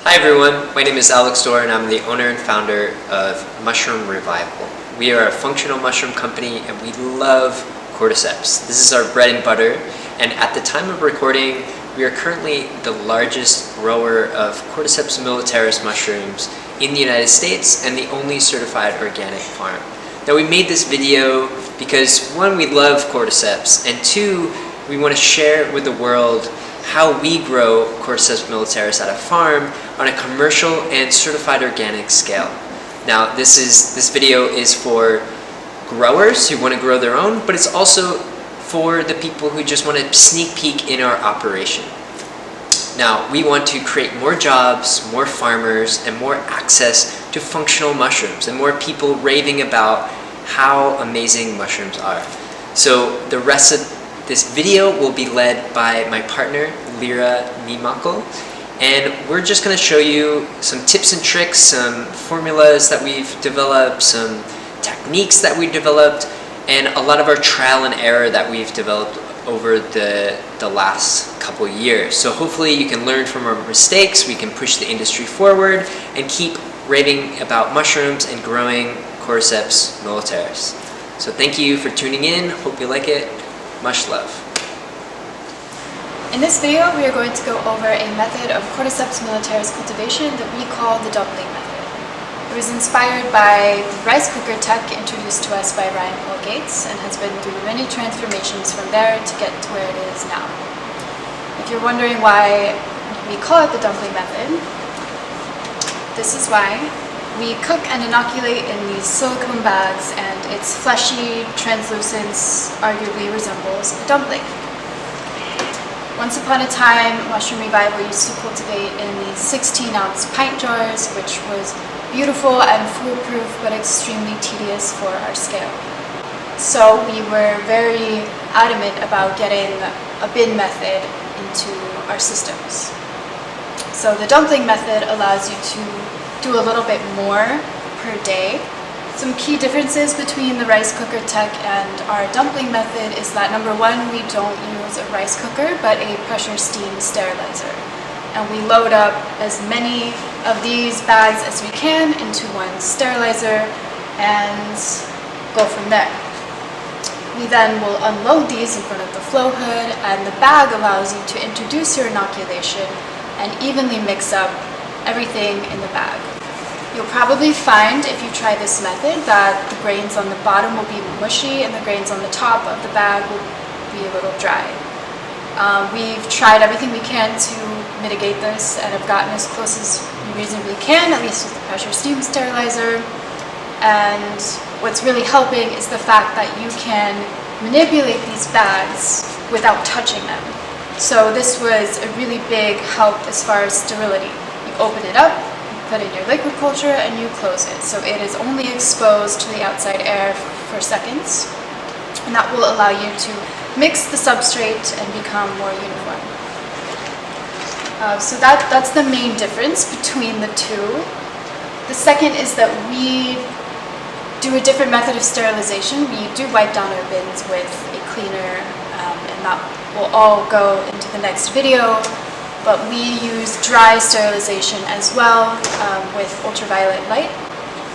Hi everyone, my name is Alex Dorr and I'm the owner and founder of Mushroom Revival. We are a functional mushroom company and we love Cordyceps. This is our bread and butter, and at the time of recording we are currently the largest grower of Cordyceps militaris mushrooms in the United States and the only certified organic farm. Now we made this video because one, we love Cordyceps, and two, we want to share with the world how we grow Cordyceps militaris at a farm on a commercial and certified organic scale. Now this video is for growers who want to grow their own, but it's also for the people who just want to sneak peek in our operation. Now we want to create more jobs, more farmers, and more access to functional mushrooms, and more people raving about how amazing mushrooms are. So the rest of this video will be led by my partner, Lira Nimako, and we're just going to show you some tips and tricks, some formulas that we've developed, some techniques that we've developed, and a lot of our trial and error that we've developed over the last couple of years. So hopefully you can learn from our mistakes, we can push the industry forward, and keep raving about mushrooms and growing Cordyceps militaris. So thank you for tuning in, hope you like it. Much love. In this video, we are going to go over a method of Cordyceps militaris cultivation that we call the dumpling method. It was inspired by the rice cooker tech introduced to us by Ryan Paul Gates and has been through many transformations from there to get to where it is now. If you're wondering why we call it the dumpling method, this is why. We cook and inoculate in these silicone bags, and its fleshy translucence arguably resembles a dumpling. Once upon a time, Mushroom Revival used to cultivate in these 16-ounce pint jars, which was beautiful and foolproof, but extremely tedious for our scale. So we were very adamant about getting a bin method into our systems. So the dumpling method allows you to do a little bit more per day. Some key differences between the rice cooker tech and our dumpling method is that number one, we don't use a rice cooker but a pressure steam sterilizer. And we load up as many of these bags as we can into one sterilizer and go from there. We then will unload these in front of the flow hood, and the bag allows you to introduce your inoculation and evenly mix up everything in the bag. You'll probably find, if you try this method, that the grains on the bottom will be mushy and the grains on the top of the bag will be a little dry. We've tried everything we can to mitigate this and have gotten as close as we reasonably can, at least with the pressure steam sterilizer. And what's really helping is the fact that you can manipulate these bags without touching them. So this was a really big help as far as sterility. Open it up, put in your liquid culture, and you close it. So it is only exposed to the outside air for seconds, and that will allow you to mix the substrate and become more uniform. So that's the main difference between the two. The second is that we do a different method of sterilization. We do wipe down our bins with a cleaner, and that will all go into the next video. But we use dry sterilization as well with ultraviolet light,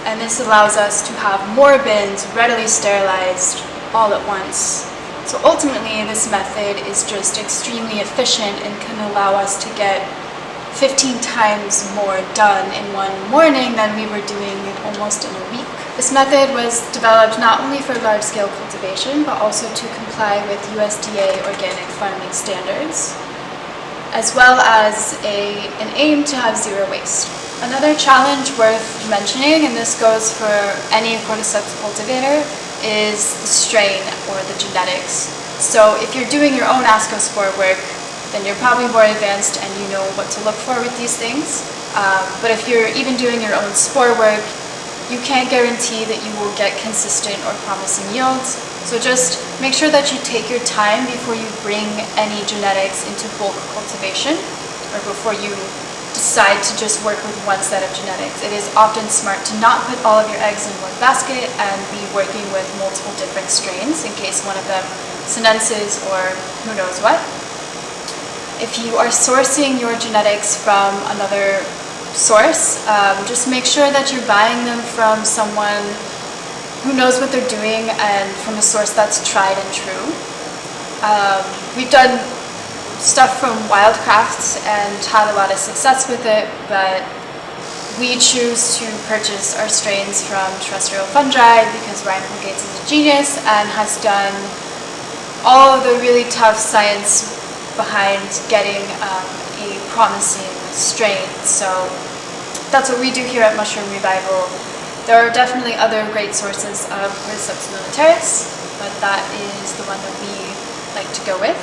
and this allows us to have more bins readily sterilized all at once. So ultimately this method is just extremely efficient and can allow us to get 15 times more done in one morning than we were doing almost in a week. This method was developed not only for large-scale cultivation but also to comply with USDA organic farming standards, as well as an aim to have zero waste. Another challenge worth mentioning, and this goes for any Cordyceps cultivator, is the strain or the genetics. So if you're doing your own ascospore work, then you're probably more advanced and you know what to look for with these things. But if you're even doing your own spore work, you can't guarantee that you will get consistent or promising yields. So just make sure that you take your time before you bring any genetics into bulk cultivation, or before you decide to just work with one set of genetics. It is often smart to not put all of your eggs in one basket and be working with multiple different strains in case one of them sinensis or who knows what. If you are sourcing your genetics from another source. Just make sure that you're buying them from someone who knows what they're doing and from a source that's tried and true. We've done stuff from Wildcraft and had a lot of success with it, but we choose to purchase our strains from terrestrial fungi because Ryan Gates is a genius and has done all of the really tough science behind getting a promising strain. So that's what we do here at Mushroom Revival. There are definitely other great sources of Cordyceps militaris, but that is the one that we like to go with.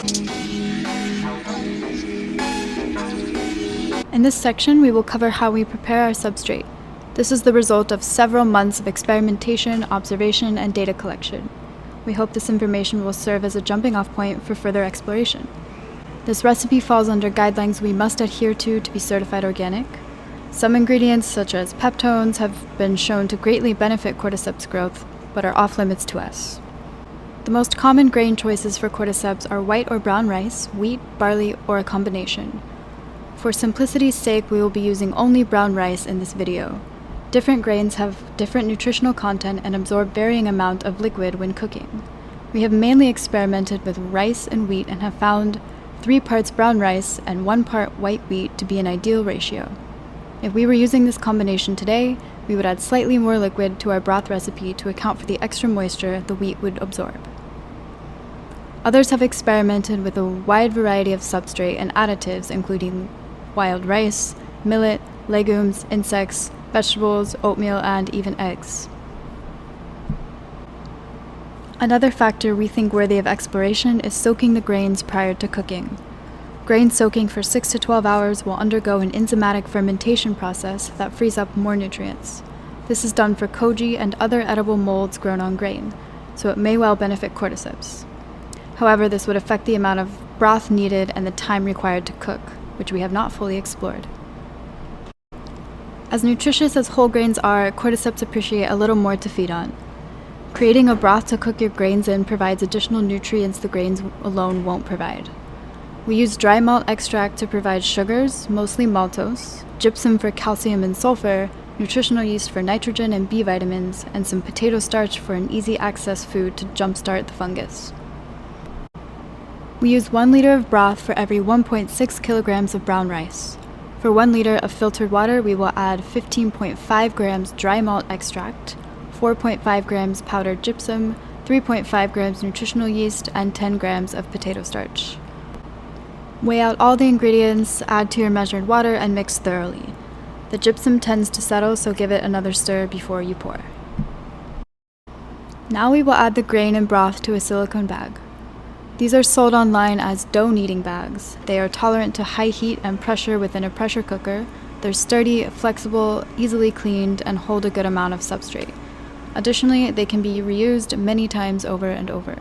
In this section, we will cover how we prepare our substrate. This is the result of several months of experimentation, observation, and data collection. We hope this information will serve as a jumping-off point for further exploration. This recipe falls under guidelines we must adhere to be certified organic. Some ingredients, such as peptones, have been shown to greatly benefit Cordyceps growth, but are off-limits to us. The most common grain choices for Cordyceps are white or brown rice, wheat, barley, or a combination. For simplicity's sake, we will be using only brown rice in this video. Different grains have different nutritional content and absorb varying amount of liquid when cooking. We have mainly experimented with rice and wheat and have found 3 parts brown rice and 1 part white wheat to be an ideal ratio. If we were using this combination today, we would add slightly more liquid to our broth recipe to account for the extra moisture the wheat would absorb. Others have experimented with a wide variety of substrate and additives, including wild rice, millet, legumes, insects, vegetables, oatmeal, and even eggs. Another factor we think worthy of exploration is soaking the grains prior to cooking. Grain soaking for 6 to 12 hours will undergo an enzymatic fermentation process that frees up more nutrients. This is done for koji and other edible molds grown on grain, so it may well benefit Cordyceps. However, this would affect the amount of broth needed and the time required to cook, which we have not fully explored. As nutritious as whole grains are, Cordyceps appreciate a little more to feed on. Creating a broth to cook your grains in provides additional nutrients the grains alone won't provide. We use dry malt extract to provide sugars, mostly maltose, gypsum for calcium and sulfur, nutritional yeast for nitrogen and B vitamins, and some potato starch for an easy access food to jumpstart the fungus. We use 1 liter of broth for every 1.6 kilograms of brown rice. For 1 liter of filtered water, we will add 15.5 grams dry malt extract, 4.5 grams powdered gypsum, 3.5 grams nutritional yeast, and 10 grams of potato starch. Weigh out all the ingredients, add to your measured water, and mix thoroughly. The gypsum tends to settle, so give it another stir before you pour. Now we will add the grain and broth to a silicone bag. These are sold online as dough kneading bags. They are tolerant to high heat and pressure within a pressure cooker. They're sturdy, flexible, easily cleaned, and hold a good amount of substrate. Additionally, they can be reused many times over and over.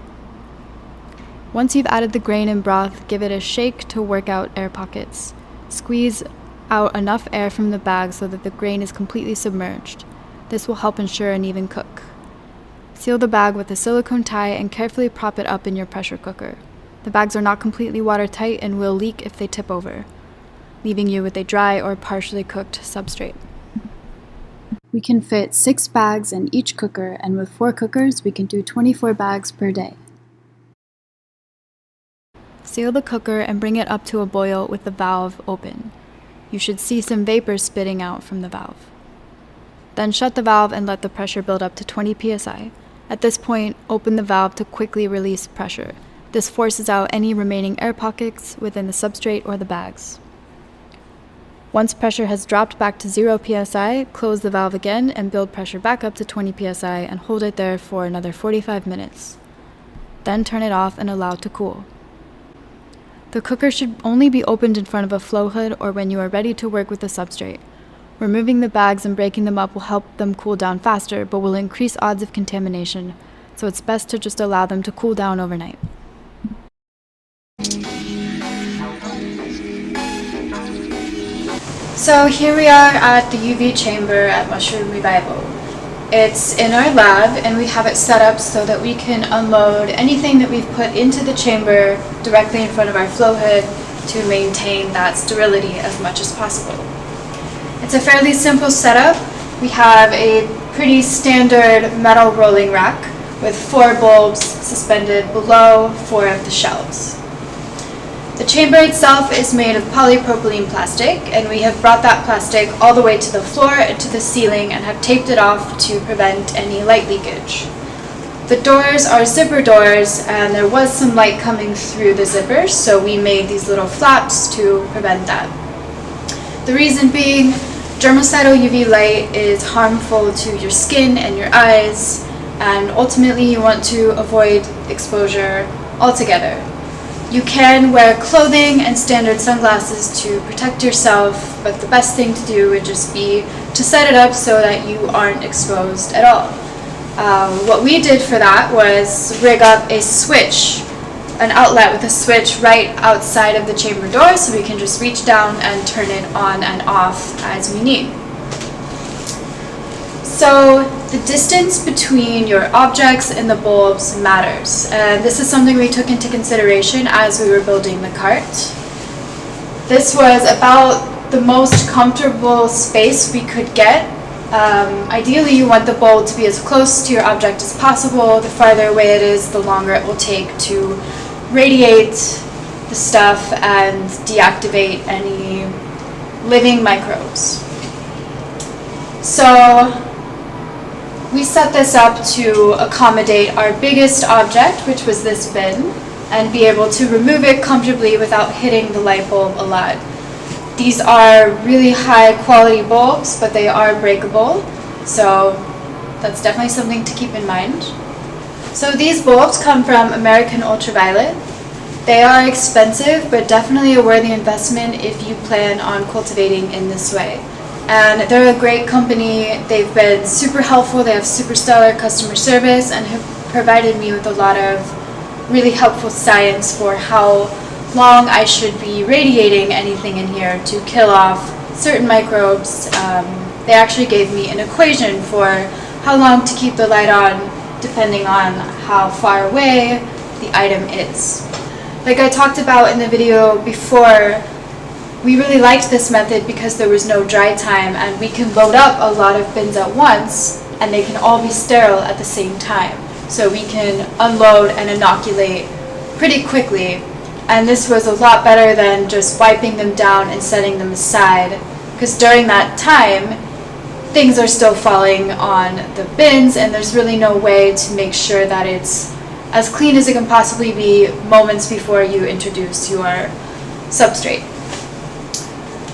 Once you've added the grain and broth, give it a shake to work out air pockets. Squeeze out enough air from the bag so that the grain is completely submerged. This will help ensure an even cook. Seal the bag with a silicone tie and carefully prop it up in your pressure cooker. The bags are not completely watertight and will leak if they tip over, leaving you with a dry or partially cooked substrate. We can fit 6 bags in each cooker, and with 4 cookers, we can do 24 bags per day. Seal the cooker and bring it up to a boil with the valve open. You should see some vapor spitting out from the valve. Then shut the valve and let the pressure build up to 20 psi. At this point, open the valve to quickly release pressure. This forces out any remaining air pockets within the substrate or the bags. Once pressure has dropped back to 0 psi, close the valve again and build pressure back up to 20 psi and hold it there for another 45 minutes. Then turn it off and allow it to cool. The cooker should only be opened in front of a flow hood or when you are ready to work with the substrate. Removing the bags and breaking them up will help them cool down faster, but will increase odds of contamination, so it's best to just allow them to cool down overnight. So here we are at the UV chamber at Mushroom Revival. It's in our lab and we have it set up so that we can unload anything that we've put into the chamber directly in front of our flow hood to maintain that sterility as much as possible. It's a fairly simple setup. We have a pretty standard metal rolling rack with 4 bulbs suspended below 4 of the shelves. The chamber itself is made of polypropylene plastic, and we have brought that plastic all the way to the floor and to the ceiling and have taped it off to prevent any light leakage. The doors are zipper doors, and there was some light coming through the zippers, so we made these little flaps to prevent that. The reason being, germicidal UV light is harmful to your skin and your eyes, and ultimately you want to avoid exposure altogether. You can wear clothing and standard sunglasses to protect yourself, but the best thing to do would just be to set it up so that you aren't exposed at all. What we did for that was rig up a switch, an outlet with a switch right outside of the chamber door, so we can just reach down and turn it on and off as we need. So the distance between your objects and the bulbs matters, and this is something we took into consideration as we were building the cart. This was about the most comfortable space we could get. Ideally, you want the bulb to be as close to your object as possible. The farther away it is, the longer it will take to radiate the stuff and deactivate any living microbes. So we set this up to accommodate our biggest object, which was this bin, and be able to remove it comfortably without hitting the light bulb a lot. These are really high quality bulbs, but they are breakable, so that's definitely something to keep in mind. So these bulbs come from American Ultraviolet. They are expensive, but definitely a worthy investment if you plan on cultivating in this way. And they're a great company. They've been super helpful. They have super stellar customer service and have provided me with a lot of really helpful science for how long I should be radiating anything in here to kill off certain microbes. They actually gave me an equation for how long to keep the light on depending on how far away the item is. Like I talked about in the video before, we really liked this method because there was no dry time, and we can load up a lot of bins at once and they can all be sterile at the same time. So we can unload and inoculate pretty quickly, and this was a lot better than just wiping them down and setting them aside, because during that time things are still falling on the bins and there's really no way to make sure that it's as clean as it can possibly be moments before you introduce your substrate.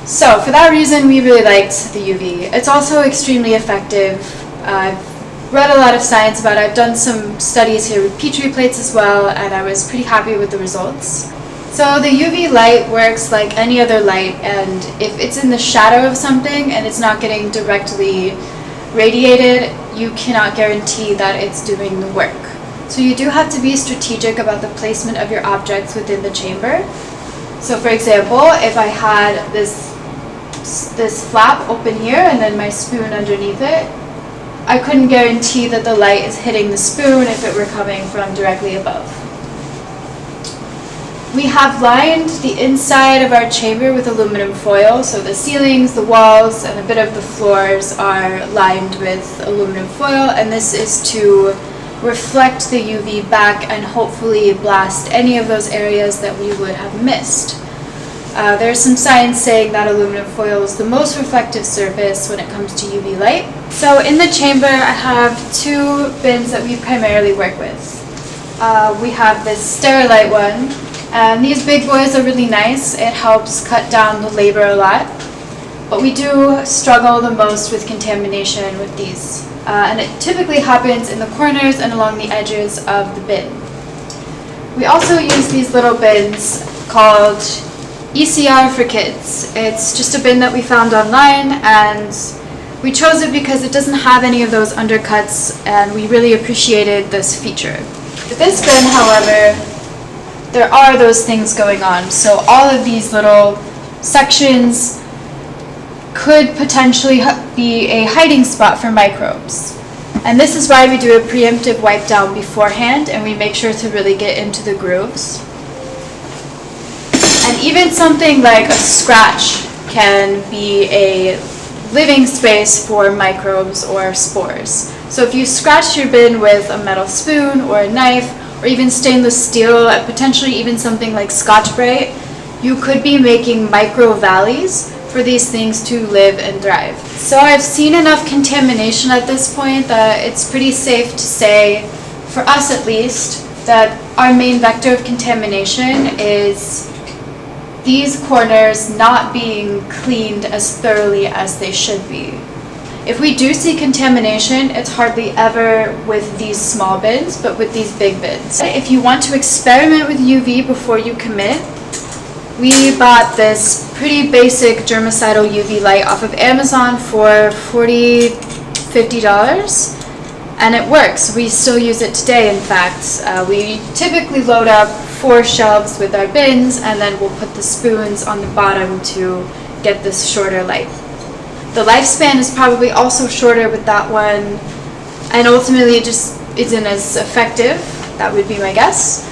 So for that reason, we really liked the UV. It's also extremely effective. I've read a lot of science about it. I've done some studies here with Petri plates as well, and I was pretty happy with the results. So the UV light works like any other light, and if it's in the shadow of something and it's not getting directly radiated, you cannot guarantee that it's doing the work. So you do have to be strategic about the placement of your objects within the chamber. So for example, if I had this flap open here and then my spoon underneath it, I couldn't guarantee that the light is hitting the spoon if it were coming from directly above. We have lined the inside of our chamber with aluminum foil, so the ceilings, the walls, and a bit of the floors are lined with aluminum foil, and this is to reflect the UV back and hopefully blast any of those areas that we would have missed. There's some science saying that aluminum foil is the most reflective surface when it comes to UV light. So in the chamber I have 2 bins that we primarily work with. We have this Sterilite one, and these big boys are really nice. It helps cut down the labor a lot, but we do struggle the most with contamination with these. And it typically happens in the corners and along the edges of the bin. We also use these little bins called ECR for kids. It's just a bin that we found online, and we chose it because it doesn't have any of those undercuts, and we really appreciated this feature. With this bin, however, there are those things going on. So all of these little sections could potentially be a hiding spot for microbes. And this is why we do a preemptive wipe down beforehand, and we make sure to really get into the grooves. And even something like a scratch can be a living space for microbes or spores. So if you scratch your bin with a metal spoon or a knife, or even stainless steel, potentially even something like Scotch-Brite, you could be making micro valleys for these things to live and thrive. So I've seen enough contamination at this point that it's pretty safe to say, for us at least, that our main vector of contamination is these corners not being cleaned as thoroughly as they should be. If we do see contamination, it's hardly ever with these small bins, but with these big bins. If you want to experiment with UV before you commit, we bought this pretty basic germicidal UV light off of Amazon for $40, $50, and it works. We still use it today, in fact. We typically load up 4 shelves with our bins, and then we'll put the spoons on the bottom to get this shorter light. The lifespan is probably also shorter with that one, and ultimately it just isn't as effective. That would be my guess.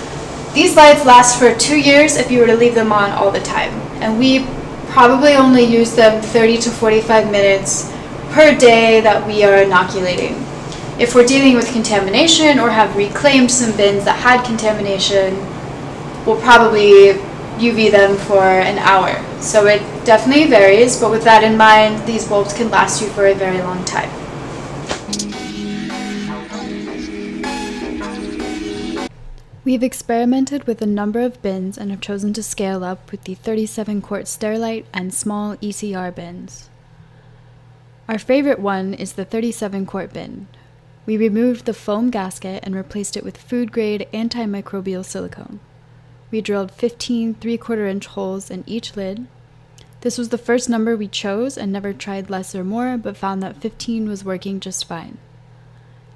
These lights last for 2 years if you were to leave them on all the time, and we probably only use them 30 to 45 minutes per day that we are inoculating. If we're dealing with contamination or have reclaimed some bins that had contamination, we'll probably UV them for an hour. So it definitely varies, but with that in mind, these bulbs can last you for a very long time. We have experimented with a number of bins and have chosen to scale up with the 37-quart Sterilite and small ECR bins. Our favorite one is the 37-quart bin. We removed the foam gasket and replaced it with food-grade antimicrobial silicone. We drilled 15 3/4-inch holes in each lid. This was the first number we chose and never tried less or more, but found that 15 was working just fine.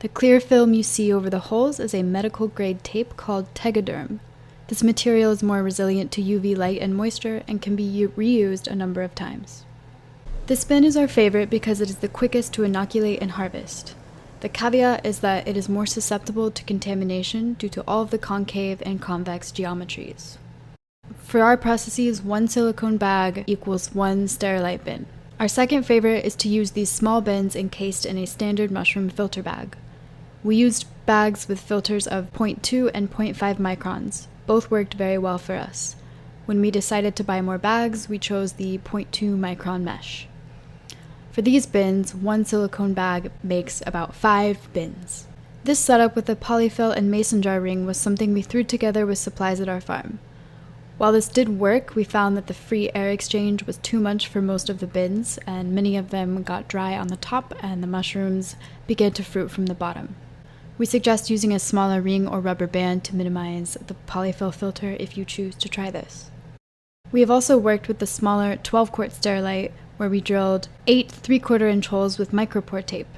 The clear film you see over the holes is a medical-grade tape called Tegaderm. This material is more resilient to UV light and moisture and can be reused a number of times. This bin is our favorite because it is the quickest to inoculate and harvest. The caveat is that it is more susceptible to contamination due to all of the concave and convex geometries. For our processes, 1 silicone bag equals 1 Sterilite bin. Our second favorite is to use these small bins encased in a standard mushroom filter bag. We used bags with filters of 0.2 and 0.5 microns. Both worked very well for us. When we decided to buy more bags, we chose the 0.2 micron mesh. For these bins, 1 silicone bag makes about 5 bins. This setup with a polyfill and mason jar ring was something we threw together with supplies at our farm. While this did work, we found that the free air exchange was too much for most of the bins, and many of them got dry on the top and the mushrooms began to fruit from the bottom. We suggest using a smaller ring or rubber band to minimize the polyfill filter if you choose to try this. We have also worked with the smaller 12-quart Sterilite, where we drilled 8 3/4-inch holes with micropore tape.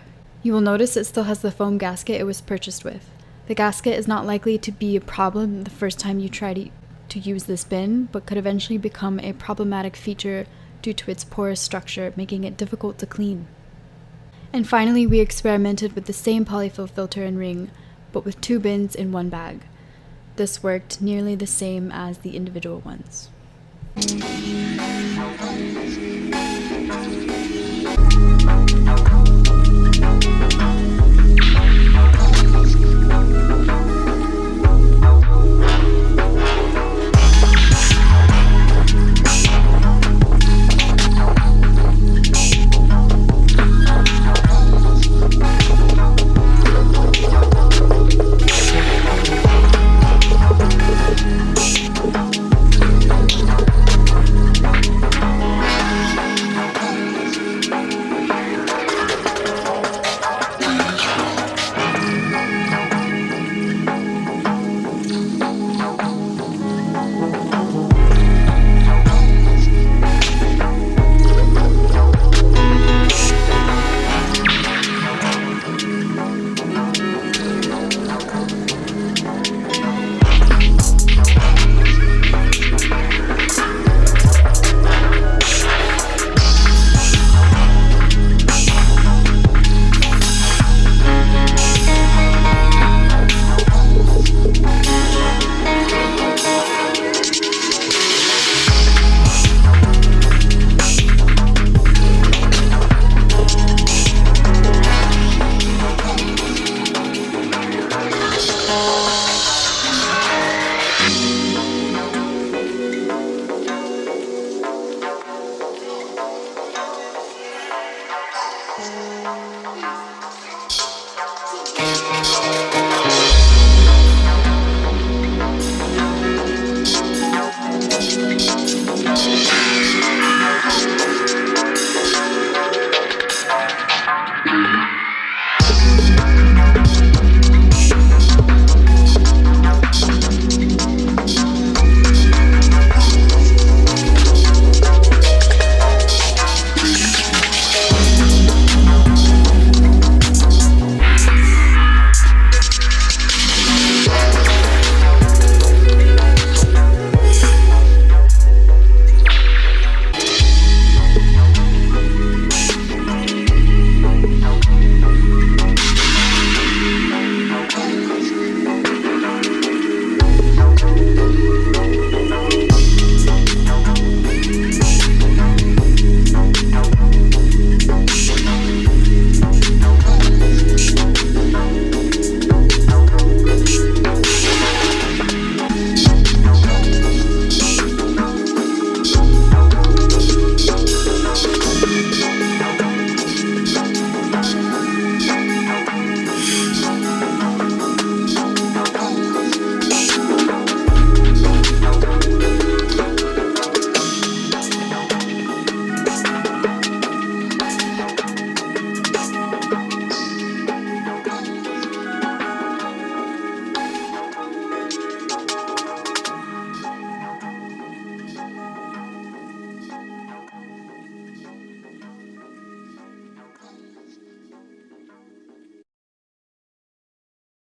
You will notice it still has the foam gasket it was purchased with. The gasket is not likely to be a problem the first time you try to use this bin, but could eventually become a problematic feature due to its porous structure, making it difficult to clean. And finally, we experimented with the same polyfill filter and ring, but with 2 bins in 1 bag. This worked nearly the same as the individual ones.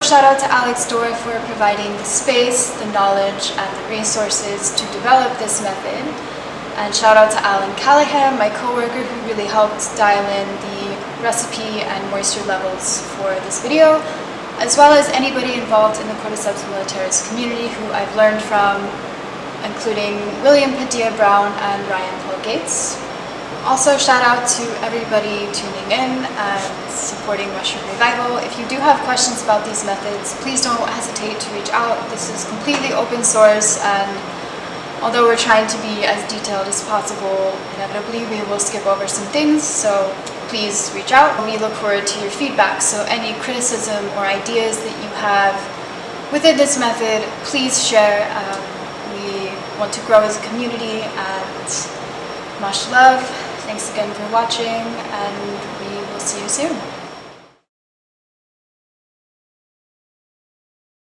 shout out to Alex Dora for providing the space, the knowledge, and the resources to develop this method. And shout out to Alan Callahan, my coworker, who really helped dial in the recipe and moisture levels for this video, as well as anybody involved in the Cordyceps militaris community who I've learned from, including William Padilla Brown and Ryan Paul Gates. Also, shout out to everybody tuning in and supporting Mushroom Revival. If you do have questions about these methods, please don't hesitate to reach out. This is completely open source, and although we're trying to be as detailed as possible, inevitably we will skip over some things, so please reach out. We look forward to your feedback, so any criticism or ideas that you have within this method, please share. We want to grow as a community, and much love. Thanks again for watching, and we will see you soon.